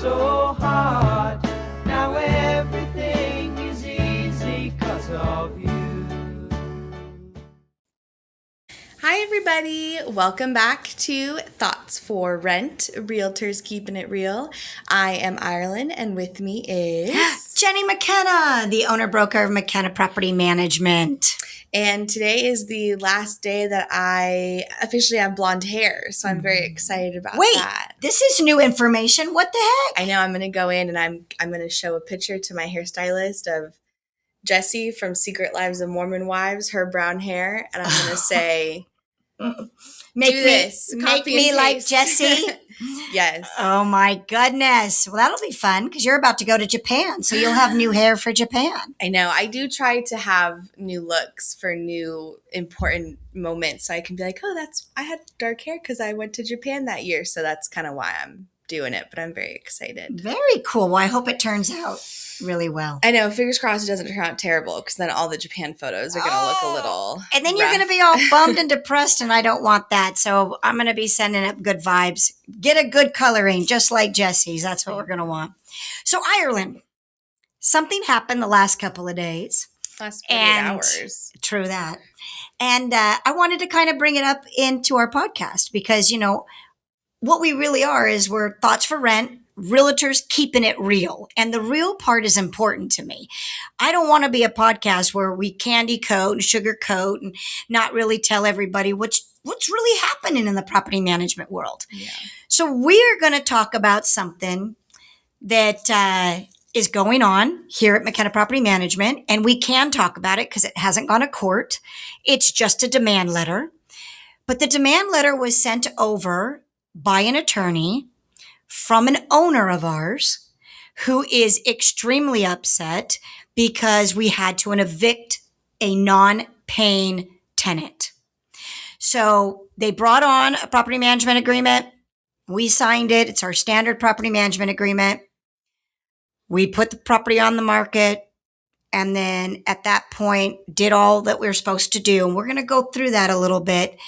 so hard. Now everything is easy 'cause of you. Hi everybody, welcome back to Thoughts for Rent, Realtors Keeping It Real. I am Ireland and with me is... Jenni McKenna, the owner-broker of McKenna Property Management. And today is the last day that I officially have blonde hair, so I'm very excited about that. This is new information. What the heck? I know, I'm going to go in and I'm going to show a picture to my hairstylist of Jessie from Secret Lives of Mormon Wives, her brown hair, and I'm going to say... Make me like Jessie. Yes. Oh my goodness. Well, that'll be fun because you're about to go to Japan, so you'll have new hair for Japan. I know. I do try to have new looks for new important moments, so I can be like, oh, I had dark hair because I went to Japan that year, so that's kind of why I'm doing it. But I'm very excited. Very cool. Well, I hope it turns out really well. I know. Fingers crossed it doesn't turn out terrible because then all the Japan photos are going to look a little And then rough. You're going to be all bummed and depressed, and I don't want that. So I'm going to be sending up good vibes. Get a good coloring, just like Jessie's. That's what we're going to want. So Ireland, something happened the last couple of days. Last 48 hours. True that. And I wanted to kind of bring it up into our podcast because, you know, what we really are is we're Thoughts for Rent, realtors keeping it real. And the real part is important to me. I don't want to be a podcast where we candy coat and sugarcoat and not really tell everybody what's really happening in the property management world. Yeah. So we're going to talk about something that is going on here at McKenna Property Management. And we can talk about it because it hasn't gone to court. It's just a demand letter. But the demand letter was sent over by an attorney from an owner of ours who is extremely upset because we had to evict a non-paying tenant. So they brought on a property management agreement. We signed it. It's our standard property management agreement. We put the property on the market and then at that point did all that we were supposed to do. And we're going to go through that a little bit.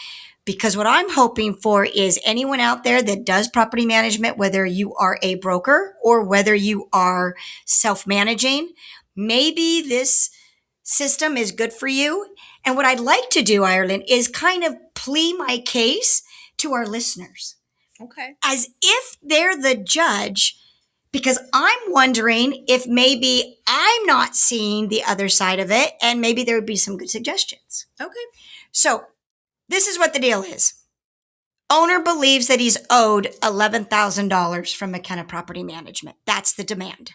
Because what I'm hoping for is anyone out there that does property management, whether you are a broker or whether you are self-managing, maybe this system is good for you. And what I'd like to do, Ireland, is kind of plea my case to our listeners. Okay. As if they're the judge, because I'm wondering if maybe I'm not seeing the other side of it and maybe there would be some good suggestions. Okay. So, this is what the deal is. Owner believes that he's owed $11,000 from McKenna Property Management. That's the demand.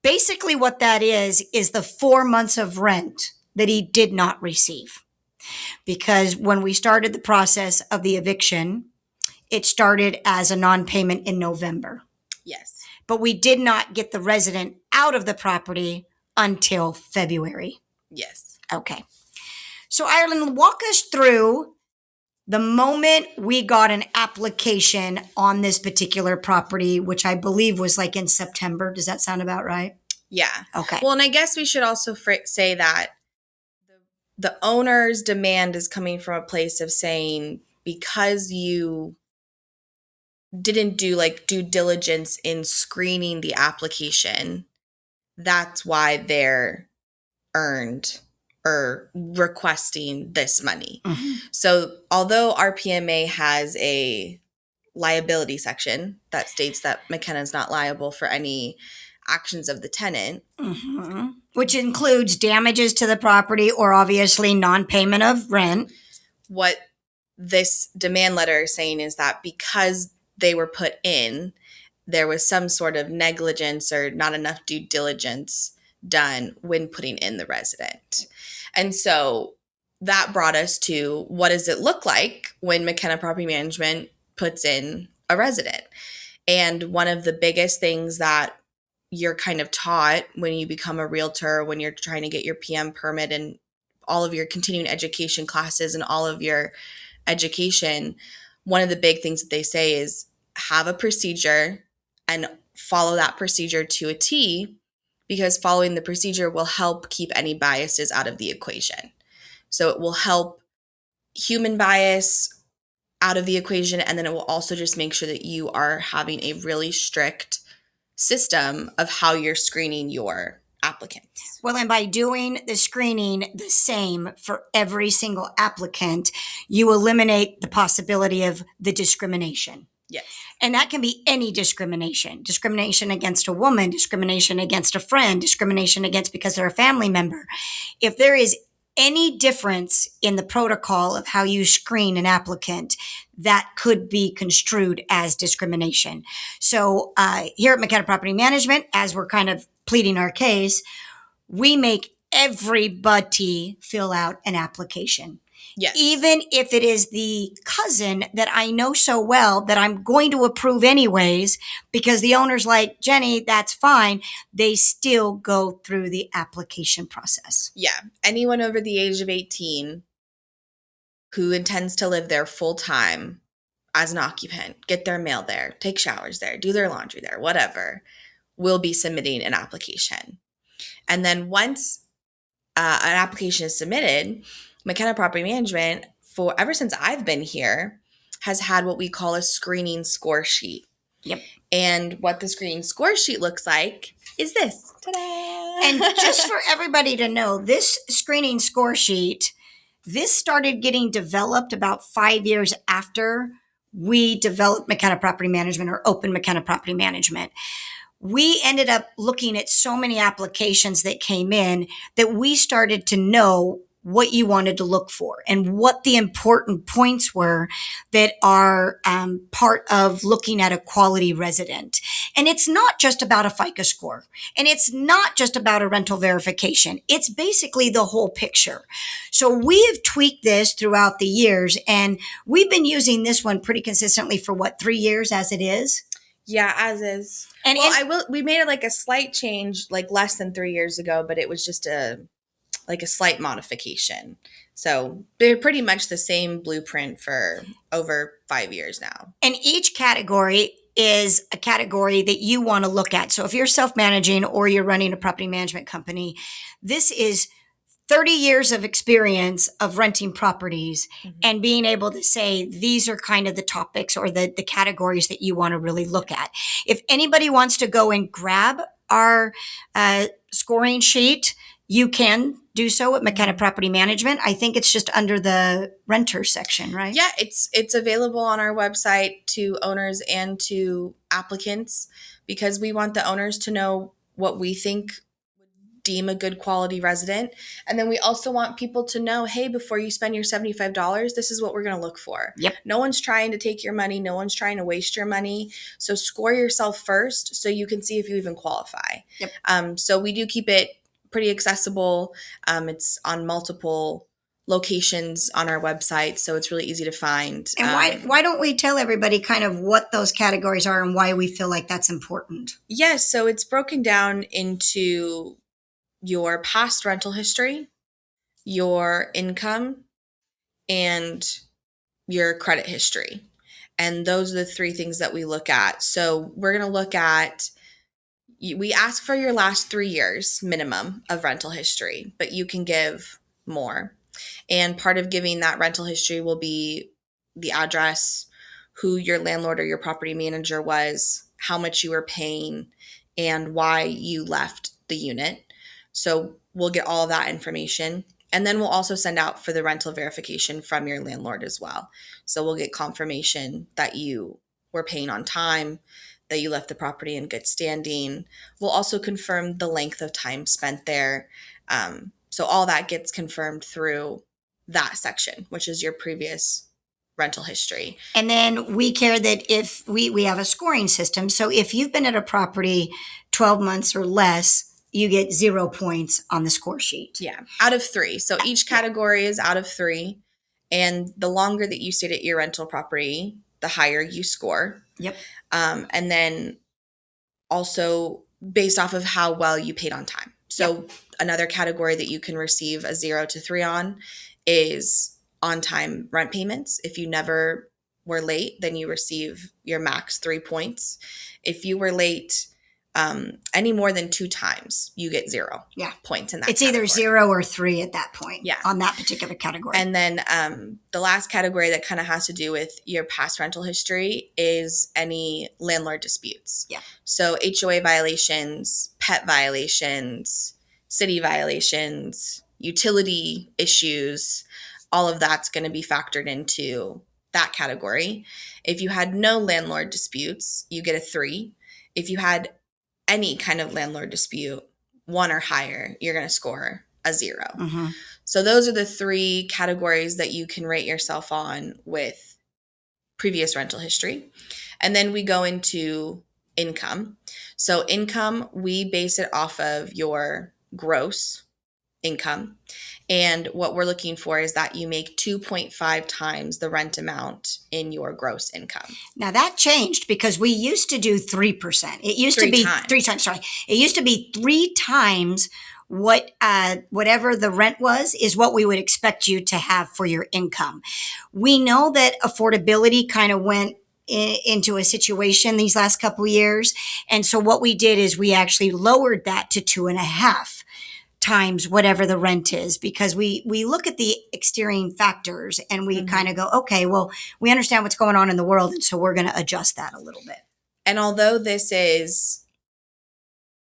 Basically what that is the 4 months of rent that he did not receive. Because when we started the process of the eviction, it started as a non-payment in November. Yes. But we did not get the resident out of the property until February. Yes. Okay. So Ireland, walk us through the moment we got an application on this particular property, which I believe was like in September. Does that sound about right? Yeah. Okay. Well, and I guess we should also say that the owner's demand is coming from a place of saying because you didn't do like due diligence in screening the application, that's why they're earned or requesting this money. Mm-hmm. So although RPMA has a liability section that states that McKenna is not liable for any actions of the tenant. Mm-hmm. Which includes damages to the property or obviously non-payment of rent. What this demand letter is saying is that because they were put in, there was some sort of negligence or not enough due diligence done when putting in the resident. And so that brought us to what does it look like when McKenna Property Management puts in a resident? And one of the biggest things that you're kind of taught when you become a realtor, when you're trying to get your PM permit and all of your continuing education classes and all of your education, one of the big things that they say is have a procedure and follow that procedure to a T, because following the procedure will help keep any biases out of the equation. So it will help human bias out of the equation, and then it will also just make sure that you are having a really strict system of how you're screening your applicants. Well, and by doing the screening the same for every single applicant, you eliminate the possibility of the discrimination. Yes. And that can be any discrimination. Discrimination against a woman, discrimination against a friend, discrimination against because they're a family member. If there is any difference in the protocol of how you screen an applicant, that could be construed as discrimination. So here at McKenna Property Management, as we're kind of pleading our case, we make everybody fill out an application. Yes. Even if it is the cousin that I know so well that I'm going to approve anyways, because the owner's like, Jenny, that's fine. They still go through the application process. Yeah. Anyone over the age of 18 who intends to live there full time as an occupant, get their mail there, take showers there, do their laundry there, whatever, will be submitting an application. And then once an application is submitted, McKenna Property Management, for ever since I've been here, has had what we call a screening score sheet. Yep. And what the screening score sheet looks like is this. Ta-da! And just for everybody to know, this screening score sheet, this started getting developed about 5 years after we developed McKenna Property Management or opened McKenna Property Management. We ended up looking at so many applications that came in that we started to know what you wanted to look for and what the important points were that are part of looking at a quality resident. And it's not just about a FICO score, and it's not just about a rental verification. It's basically the whole picture. So we have tweaked this throughout the years, and we've been using this one pretty consistently for 3 years as it is? Yeah, as is. And we made it like a slight change like less than 3 years ago, but it was just a slight modification. So they're pretty much the same blueprint for over 5 years now. And each category is a category that you want to look at. So if you're self-managing or you're running a property management company, this is 30 years of experience of renting properties and being able to say, these are kind of the topics or the categories that you want to really look at. If anybody wants to go and grab our scoring sheet, you can do so at McKenna Property Management. I think it's just under the renter section, right? Yeah, it's available on our website to owners and to applicants because we want the owners to know what we think would deem a good quality resident. And then we also want people to know, hey, before you spend your $75, this is what we're going to look for. Yep. No one's trying to take your money. No one's trying to waste your money. So score yourself first so you can see if you even qualify. Yep. So we do keep it pretty accessible. It's on multiple locations on our website, so it's really easy to find. And why don't we tell everybody kind of what those categories are and why we feel like that's important? Yes, so it's broken down into your past rental history, your income, and your credit history. And those are the three things that we look at. So we're going to look at we ask for your last 3 years minimum of rental history, but you can give more. And part of giving that rental history will be the address, who your landlord or your property manager was, how much you were paying, and why you left the unit. So we'll get all of that information. And then we'll also send out for the rental verification from your landlord as well. So we'll get confirmation that you were paying on time, that you left the property in good standing. We'll also confirm the length of time spent there. So all that gets confirmed through that section, which is your previous rental history. And then we care that if we have a scoring system. So if you've been at a property 12 months or less, you get 0 points on the score sheet. Yeah, out of 3. So each category is out of 3. And the longer that you stayed at your rental property, the higher you score. Yep. And then also based off of how well you paid on time. So another category that you can receive a 0 to 3 on is on-time rent payments. If you never were late, then you receive your max 3 points. If you were late any more than 2 times, you get 0 points in that It's category. either 0 or 3 at that point Yeah. on that particular category. And then the last category that kind of has to do with your past rental history is any landlord disputes. Yeah. So HOA violations, pet violations, city violations, utility issues, all of that's going to be factored into that category. If you had no landlord disputes, you get a 3. If you had any kind of landlord dispute, 1 or higher, you're going to score a 0. Mm-hmm. So those are the 3 categories that you can rate yourself on with previous rental history. And then we go into income. So income, we base it off of your gross income. And what we're looking for is that you make 2.5 times the rent amount in your gross income. Now that changed because we used to do 3%. It used to be 3 times. Sorry. It used to be 3 times what whatever the rent was is what we would expect you to have for your income. We know that affordability kind of went into a situation these last couple of years. And so what we did is we actually lowered that to 2.5 times whatever the rent is, because we look at the exterior factors and we kind of go, okay, well, we understand what's going on in the world. And so we're going to adjust that a little bit. And although this is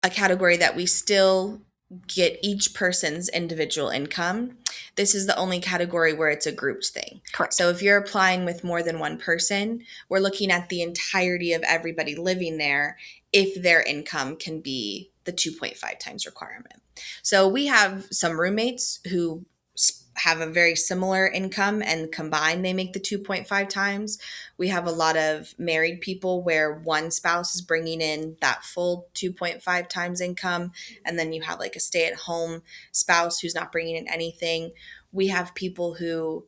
a category that we still get each person's individual income, this is the only category where it's a grouped thing. Correct. So if you're applying with more than one person, we're looking at the entirety of everybody living there if their income can be the 2.5 times requirement. So we have some roommates who have a very similar income and combined they make the 2.5 times. We have a lot of married people where one spouse is bringing in that full 2.5 times income, and then you have like a stay-at-home spouse who's not bringing in anything. We have people who,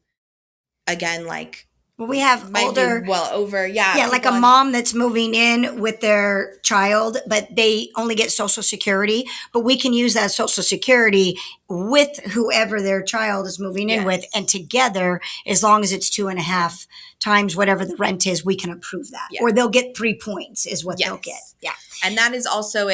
again, like, well, we have older, like a mom that's moving in with their child, but they only get Social Security. But we can use that Social Security with whoever their child is moving in with, and together, as long as it's 2.5 times whatever the rent is, we can approve that, or they'll get 3 points is what they'll get. Yeah, and that is also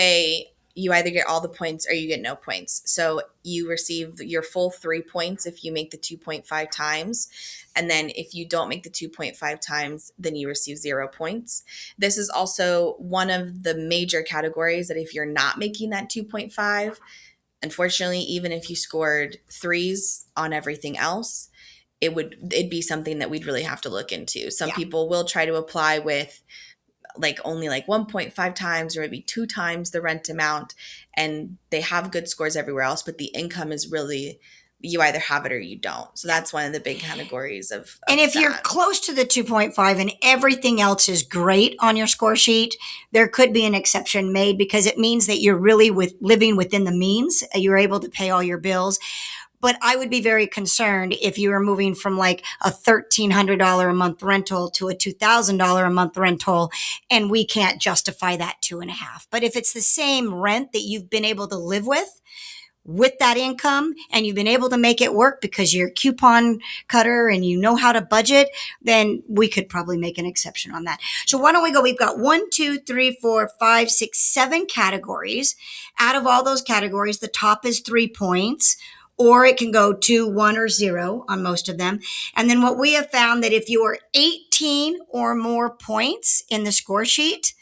you either get all the points or you get no points. So you receive your full 3 points if you make the 2.5 times. And then if you don't make the 2.5 times, then you receive 0 points. This is also one of the major categories that if you're not making that 2.5, unfortunately, even if you scored 3s on everything else, it'd be something that we'd really have to look into. Some people will try to apply with only 1.5 times or maybe 2 times the rent amount, and they have good scores everywhere else, but the income is really, you either have it or you don't. So that's one of the big categories of and if that. You're close to the 2.5 and everything else is great on your score sheet, there could be an exception made because it means that you're really living within the means. You're able to pay all your bills. But I would be very concerned if you were moving from like a $1,300 a month rental to a $2,000 a month rental, and we can't justify that 2.5. But if it's the same rent that you've been able to live with that income, and you've been able to make it work because you're a coupon cutter and you know how to budget, then we could probably make an exception on that. So why don't we go? We've got 1, 2, 3, 4, 5, 6, 7 categories. Out of all those categories, the top is 3 points. Or it can go 2, 1, or 0 on most of them. And then what we have found that if you are 18 or more points in the score sheet,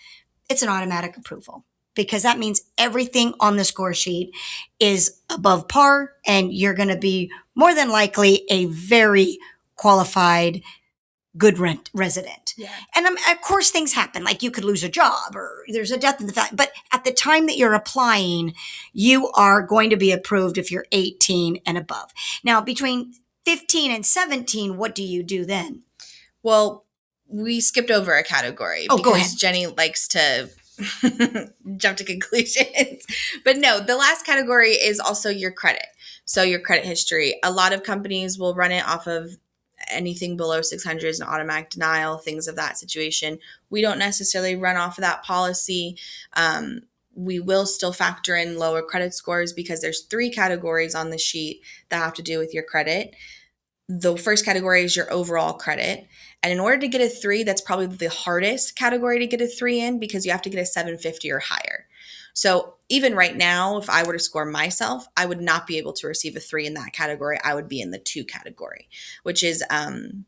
it's an automatic approval, because that means everything on the score sheet is above par, and you're going to be more than likely a very qualified good rent resident. Yeah. And of course things happen, like you could lose a job or there's a death in the family. But at the time that you're applying, you are going to be approved if you're 18 and above. Now, between 15 and 17, what do you do then? Well, we skipped over a category Go ahead. Jenny likes to jump to conclusions. But no, the last category is also your credit. So your credit history. A lot of companies will run it off of anything below 600 is an automatic denial, things of that situation. We don't necessarily run off of that policy. We will still factor in lower credit scores because there's 3 categories on the sheet that have to do with your credit. The first category is your overall credit. And in order to get a 3, that's probably the hardest category to get a 3 in because you have to get a 750 or higher. So even right now, if I were to score myself, I would not be able to receive a 3 in that category. I would be in the 2 category, which is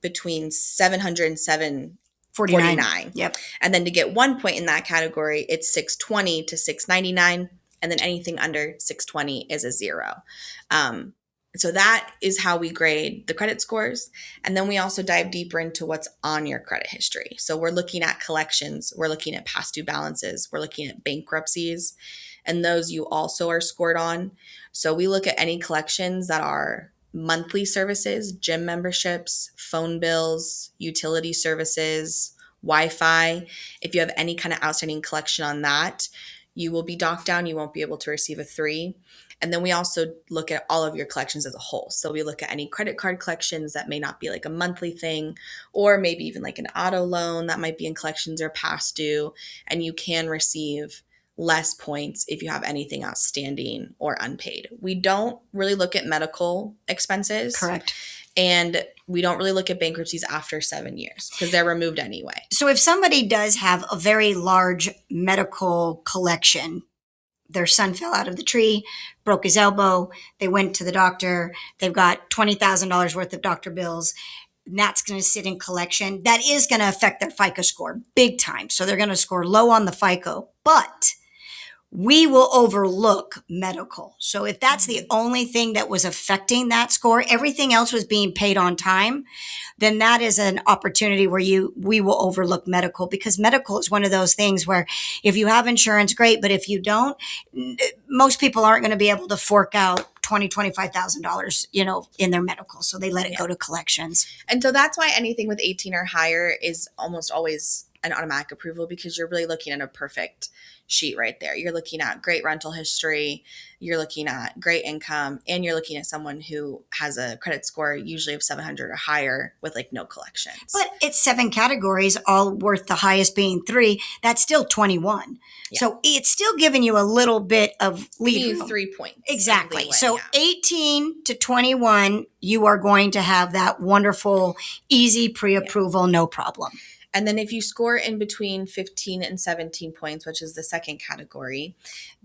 between 700 and 749. Yep. And then to get 1 point in that category, it's 620 to 699. And then anything under 620 is a 0. So that is how we grade the credit scores. And then we also dive deeper into what's on your credit history. So we're looking at collections, we're looking at past due balances, we're looking at bankruptcies, and those you also are scored on. So we look at any collections that are monthly services, gym memberships, phone bills, utility services, Wi-Fi. If you have any kind of outstanding collection on that, you will be docked down. You won't be able to receive a 3. And then we also look at all of your collections as a whole. So we look at any credit card collections that may not be like a monthly thing, or maybe even like an auto loan that might be in collections or past due. And you can receive less points if you have anything outstanding or unpaid. We don't really look at medical expenses. Correct. And we don't really look at bankruptcies after 7 years because they're removed anyway. So if somebody does have a very large medical collection, their son fell out of the tree, broke his elbow, they went to the doctor, they've got $20,000 worth of doctor bills, and that's going to sit in collection. That is going to affect their FICO score big time. So they're going to score low on the FICO, but we will overlook medical. So if that's the only thing that was affecting that score, everything else was being paid on time, then that is an opportunity where we will overlook medical, because medical is one of those things where if you have insurance, great. But if you don't, most people aren't going to be able to fork out $25,000, in their medical. So they let it go to collections. And so that's why anything with 18 or higher is almost always an automatic approval, because you're really looking at a perfect sheet right there. You're looking at great rental history, you're looking at great income, and you're looking at someone who has a credit score usually of 700 or higher with like no collections. But it's 7 categories, all worth the highest being 3. That's still 21. Yeah. So it's still giving you a little bit of leeway. 3 points. Exactly. So 18 to 21, you are going to have that wonderful, easy pre-approval, no problem. And then if you score in between 15 and 17 points, which is the second category,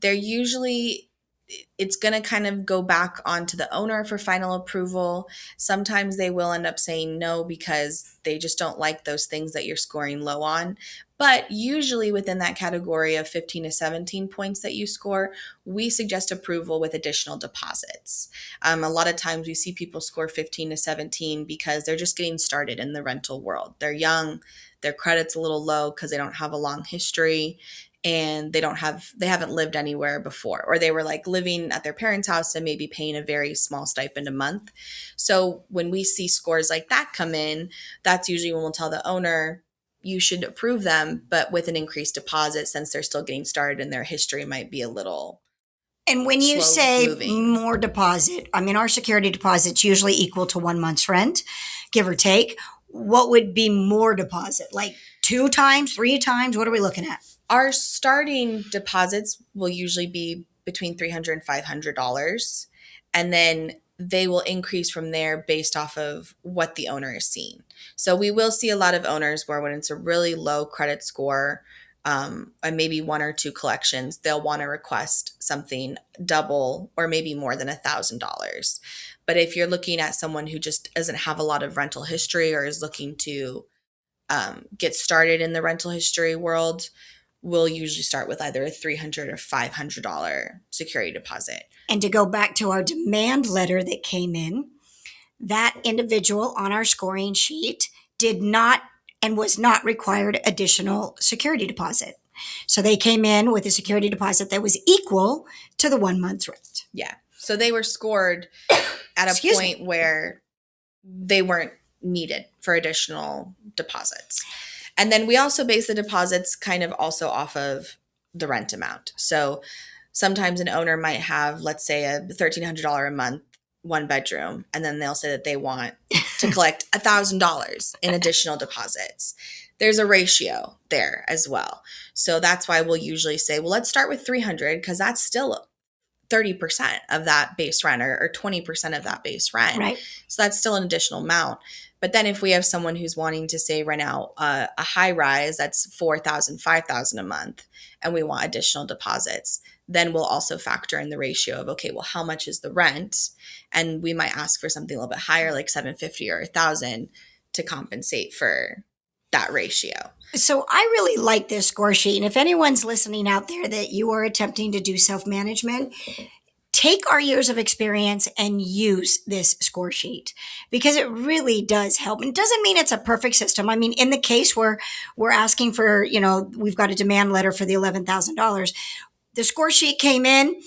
it's going to kind of go back onto the owner for final approval. Sometimes they will end up saying no because they just don't like those things that you're scoring low on. But usually within that category of 15 to 17 points that you score, we suggest approval with additional deposits. A lot of times we see people score 15 to 17 because they're just getting started in the rental world. They're young, their credit's a little low because they don't have a long history, and they haven't lived anywhere before, or they were like living at their parents' house and maybe paying a very small stipend a month. So when we see scores like that come in, that's usually when we'll tell the owner, you should approve them, but with an increased deposit, since they're still getting started and their history might be a little. And when you say moving. More deposit, our security deposit's usually equal to 1 month's rent, give or take. What would be more deposit? Like 2 times, 3 times? What are we looking at? Our starting deposits will usually be between $300 and $500. And then they will increase from there based off of what the owner is seeing. So we will see a lot of owners where when it's a really low credit score, and maybe 1 or 2 collections, they'll want to request something double or maybe more than $1,000. But if you're looking at someone who just doesn't have a lot of rental history or is looking to get started in the rental history world, we'll usually start with either a $300 or $500 security deposit. And to go back to our demand letter that came in, that individual on our scoring sheet did not and was not required additional security deposit. So they came in with a security deposit that was equal to the 1 month's rent. Yeah. So they were scored at a point where they weren't needed for additional deposits. And then we also base the deposits kind of also off of the rent amount. So sometimes an owner might have, let's say, a $1,300 a month 1 bedroom, and then they'll say that they want to collect $1,000 in additional deposits. There's a ratio there as well. So that's why we'll usually say, well, let's start with $300 because that's still 30% of that base rent or 20% of that base rent. Right. So that's still an additional amount. But then if we have someone who's wanting to say rent out a high rise that's $4,000, $5,000 a month, and we want additional deposits, then we'll also factor in the ratio of, okay, well, how much is the rent? And we might ask for something a little bit higher, like $750 or $1,000 to compensate for that ratio. So I really like this score sheet. And if anyone's listening out there that you are attempting to do self-management, take our years of experience and use this score sheet because it really does help. And it doesn't mean it's a perfect system. I mean, in the case where we're asking for, we've got a demand letter for the $11,000. The score sheet came in.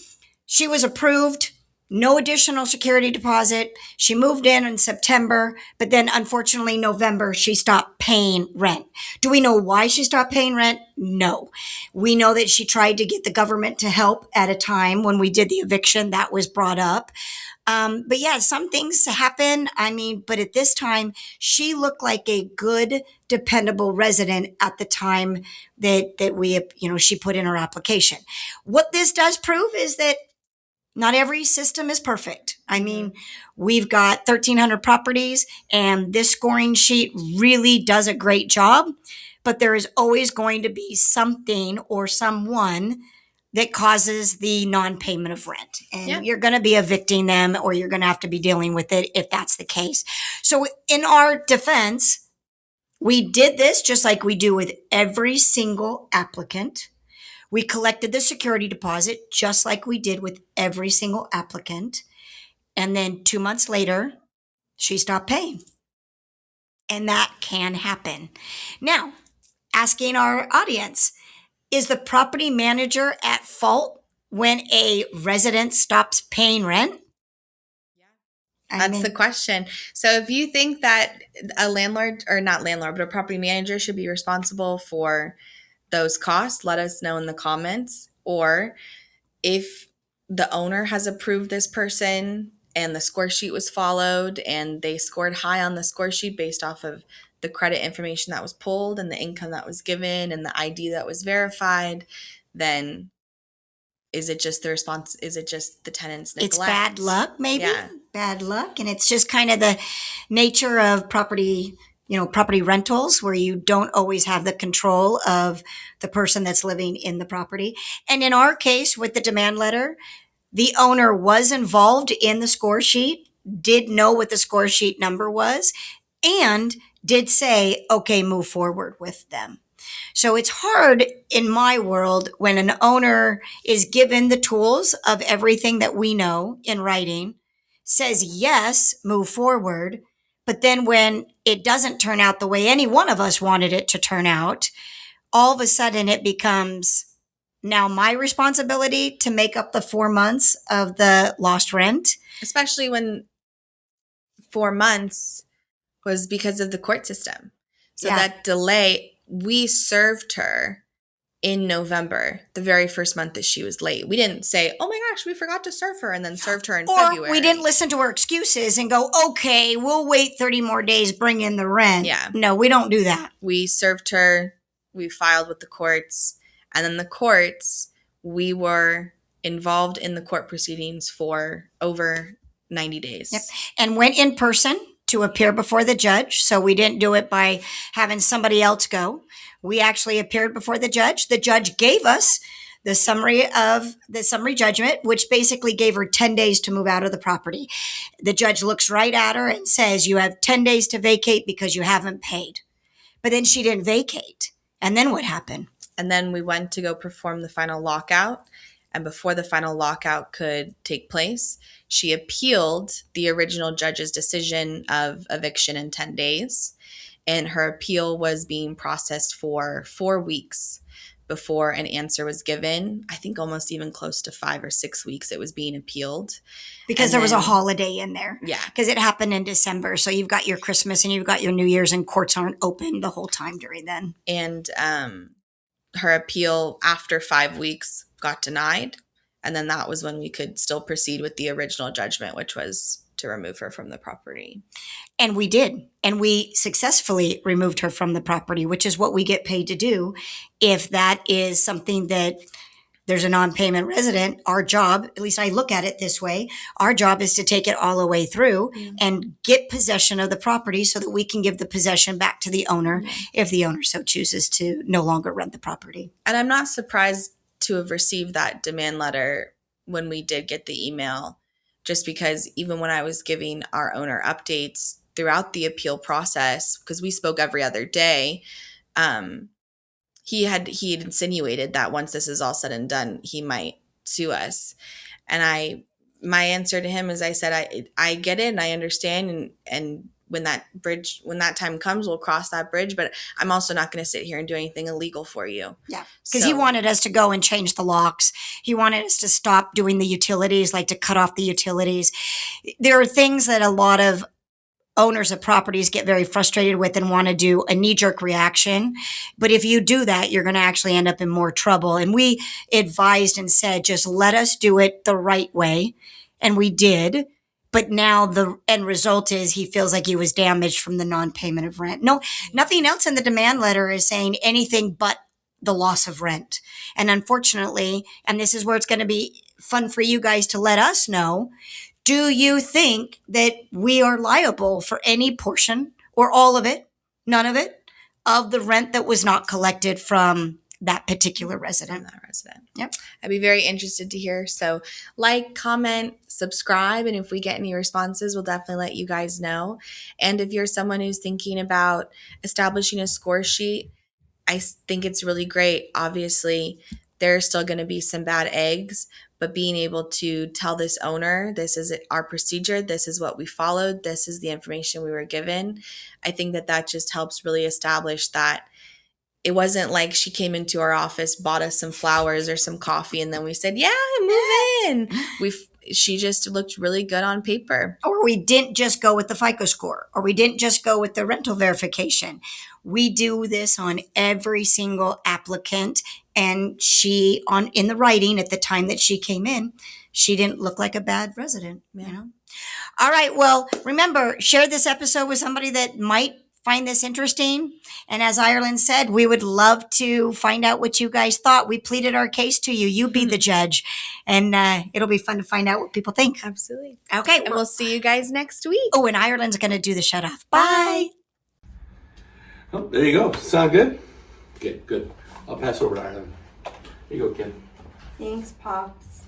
She was approved. No additional security deposit. She moved in September, but then unfortunately November, she stopped paying rent. Do we know why she stopped paying rent? No. We know that she tried to get the government to help at a time when we did the eviction. That was brought up. But yeah, some things happen. I mean, but at this time, she looked like a good, dependable resident at the time that we, she put in her application. What this does prove is that not every system is perfect. I mean, we've got 1,300 properties and this scoring sheet really does a great job, but there is always going to be something or someone that causes the non-payment of rent. And you're going to be evicting them or you're going to have to be dealing with it if that's the case. So in our defense, we did this just like we do with every single applicant. We collected the security deposit just like we did with every single applicant. And then 2 months later, she stopped paying. And that can happen. Now, asking our audience, is the property manager at fault when a resident stops paying rent? That's the question. So if you think that a landlord, or not landlord, but a property manager should be responsible for those costs, let us know in the comments. Or if the owner has approved this person and the score sheet was followed and they scored high on the score sheet based off of the credit information that was pulled and the income that was given and the ID that was verified, then is it just the tenant's neglect? It's bad luck, maybe. Yeah. Bad luck. And it's just kind of the nature of property rentals where you don't always have the control of the person that's living in the property. And in our case with the demand letter, the owner was involved in the score sheet, did know what the score sheet number was, and did say, okay, move forward with them. So it's hard in my world when an owner is given the tools of everything that we know in writing, says, yes, move forward. But then when it doesn't turn out the way any one of us wanted it to turn out, all of a sudden it becomes now my responsibility to make up the 4 months of the lost rent. Especially when 4 months was because of the court system. So that delay, we served her in November, the very first month that she was late. We didn't say, oh my gosh, we forgot to serve her, and then served her in February. Or we didn't listen to her excuses and go, okay, we'll wait 30 more days, bring in the rent. Yeah. No, we don't do that. We served her, we filed with the courts, and then the courts, we were involved in the court proceedings for over 90 days. Yep. And went in person to appear before the judge. So we didn't do it by having somebody else go. We actually appeared before the judge. The judge gave us the summary judgment, which basically gave her 10 days to move out of the property. The judge looks right at her and says, you have 10 days to vacate because you haven't paid. But then she didn't vacate. And then what happened? And then we went to go perform the final lockout. And before the final lockout could take place, she appealed the original judge's decision of eviction in 10 days. And her appeal was being processed for 4 weeks before an answer was given. I think almost even close to 5 or 6 weeks it was being appealed. Because there was a holiday in there. Yeah. Because it happened in December. So you've got your Christmas and you've got your New Year's, and courts aren't open the whole time during then. And her appeal after 5 weeks got denied. And then that was when we could still proceed with the original judgment, which was to remove her from the property. And we did. And we successfully removed her from the property, which is what we get paid to do if that is something that there's a non-payment resident, our job, at least I look at it this way, our job is to take it all the way through and get possession of the property so that we can give the possession back to the owner if the owner so chooses to no longer rent the property. And I'm not surprised to have received that demand letter when we did get the email, just because even when I was giving our owner updates throughout the appeal process, because we spoke every other day, he had insinuated that once this is all said and done, he might sue us. And my answer to him is, I said, I get it and I understand. And when that time comes, we'll cross that bridge. But I'm also not going to sit here and do anything illegal for you. Yeah. Because he wanted us to go and change the locks. He wanted us to stop doing the utilities, like to cut off the utilities. There are things that a lot of owners of properties get very frustrated with and want to do a knee-jerk reaction. But if you do that, you're going to actually end up in more trouble. And we advised and said, just let us do it the right way. And we did. But now the end result is he feels like he was damaged from the non-payment of rent. No, nothing else in the demand letter is saying anything but the loss of rent. And unfortunately, and this is where it's going to be fun for you guys to let us know, do you think that we are liable for any portion or all of it, none of it, of the rent that was not collected from that particular resident? Yep. I'd be very interested to hear. So like, comment, subscribe, and if we get any responses, we'll definitely let you guys know. And if you're someone who's thinking about establishing a score sheet, I think it's really great. Obviously, there's still going to be some bad eggs, but being able to tell this owner, this is our procedure, this is what we followed, this is the information we were given, I think that just helps really establish that it wasn't like she came into our office, bought us some flowers or some coffee, and then we said, yeah, move in. She just looked really good on paper. Or we didn't just go with the FICO score, or we didn't just go with the rental verification. We do this on every single applicant. And she, in the writing at the time that she came in, she didn't look like a bad resident, you know? All right. Well, remember, share this episode with somebody that might find this interesting. And as Ireland said, we would love to find out what you guys thought. We pleaded our case to you. You be the judge. And it'll be fun to find out what people think. Absolutely. Okay. And we'll see you guys next week. Oh, and Ireland's going to do the shut off. Bye. Oh, there you go. Sound good? Okay, good. I'll pass over to Ireland. Here you go, Ken. Thanks, Pops.